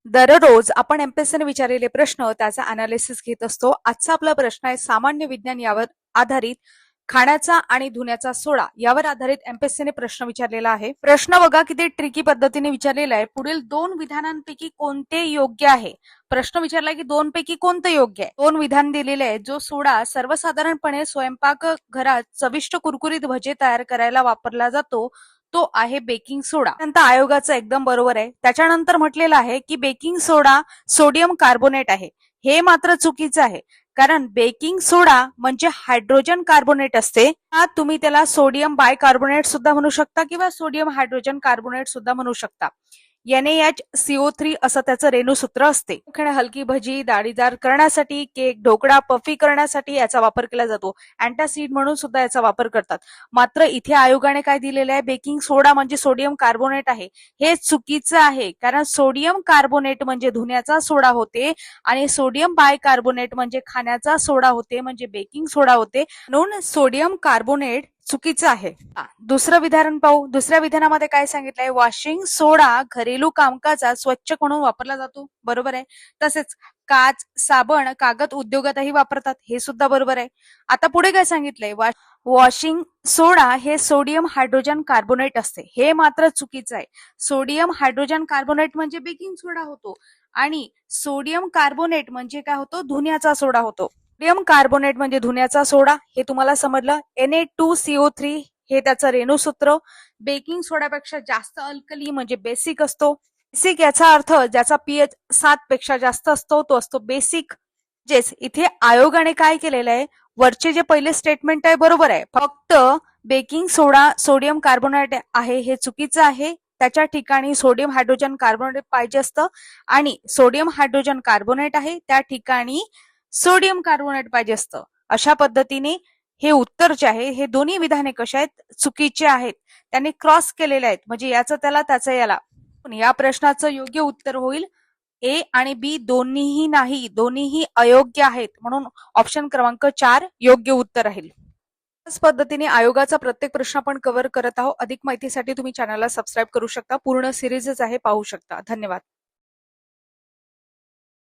दररोज आपण एमपीएससीने विचारलेले प्रश्न त्याचा अनालिसिस घेत असतो. आजचा आपला प्रश्न आहे सामान्य विज्ञान यावर आधारित खाण्याचा आणि धुण्याचा सोडा यावर आधारित एमपीएससीने प्रश्न विचारलेला आहे. प्रश्न बघा किती ट्रिकी पद्धतीने विचारलेला आहे. पुढील दोन विधानांपैकी कोणते योग्य आहे? प्रश्न विचारला की दोन पैकी कोणतं योग्य आहे? दोन विधान दिलेले आहे. जो सोडा सर्वसाधारणपणे स्वयंपाक घरात चविष्ट कुरकुरीत भजे तयार करायला वापरला जातो तो आहे बेकिंग सोडा. नंतर आयोगाचं एकदम बरोबर आहे. त्याच्यानंतर म्हटलेलं आहे की बेकिंग सोडा सोडियम कार्बोनेट आहे. हे मात्र चुकीचं आहे, कारण बेकिंग सोडा म्हणजे हायड्रोजन कार्बोनेट असते. तुम्ही त्याला सोडियम बायकार्बोनेट सुद्धा म्हणू शकता किंवा सोडियम हायड्रोजन कार्बोनेट सुद्धा म्हणू शकता. NaHCO3 असं त्याचं रेणुसूत्र असते. हलकी भजी डाळीदार करण्यासाठी, केक, ढोकळा, पफी करण्यासाठी याचा वापर केला जातो. अँटासिड म्हणून सुद्धा याचा वापर करतात. मात्र इथे आयोगाने काय दिलेलं आहे? बेकिंग सोडा म्हणजे सोडियम कार्बोनेट आहे. हे चुकीचं आहे, कारण सोडियम कार्बोनेट म्हणजे धुण्याचा सोडा होते आणि सोडियम बायकार्बोनेट म्हणजे खाण्याचा सोडा होते, म्हणजे बेकिंग सोडा होते. म्हणून सोडियम कार्बोनेट चुकीचं आहे. दुसरं विधान पाहू. दुसऱ्या विधानामध्ये काय सांगितलंय? वॉशिंग सोडा घरेलू कामकाजात स्वच्छ म्हणून वापरला जातो. बरोबर आहे. तसेच काच, साबण, कागद उद्योगातही वापरतात. हे सुद्धा बरोबर आहे. आता पुढे काय सांगितलंय? वॉशिंग सोडा हे सोडियम हायड्रोजन कार्बोनेट असते. हे मात्र चुकीचं आहे. सोडियम हायड्रोजन कार्बोनेट म्हणजे बेकिंग सोडा होतो आणि सोडियम कार्बोनेट म्हणजे काय होतो? धुण्याचा सोडा होतो. सोडियम कार्बोनेट म्हणजे धुण्याचा सोडा, हे तुम्हाला समजलं. Na2CO3 हे त्याचं रेणुसूत्र. बेकिंग सोड्यापेक्षा जास्त अल्कली म्हणजे बेसिक असतो. बेसिक याचा अर्थ ज्याचा pH 7 पेक्षा जास्त असतो तो असतो बेसिक. इथे आयोगाने काय केलेलं आहे? वरचे जे पहिले स्टेटमेंट आहे बरोबर आहे, फक्त बेकिंग सोडा सोडियम कार्बोनेट आहे हे चुकीचं आहे. त्याच्या ठिकाणी सोडियम हायड्रोजन कार्बोनेट पाहिजे असतं आणि सोडियम हायड्रोजन कार्बोनेट आहे त्या ठिकाणी सोडियम कार्बोनेट पाहिजे असतं. अशा पद्धतीने हे उत्तर जे आहे, हे दोन्ही विधाने कशा आहेत? चुकीचे आहेत. त्यांनी क्रॉस केलेले आहेत, म्हणजे याचं त्याला त्याचं याला. या प्रश्नाचं योग्य उत्तर होईल ए आणि बी दोन्हीही नाही, दोन्हीही अयोग्य आहेत. म्हणून ऑप्शन क्रमांक 4 योग्य उत्तर राहील. त्याच पद्धतीने आयोगाचा प्रत्येक प्रश्न आपण कव्हर करत आहोत. अधिक माहितीसाठी तुम्ही चॅनलला सबस्क्राईब करू शकता. पूर्ण सिरीजच आहे, पाहू शकता. धन्यवाद.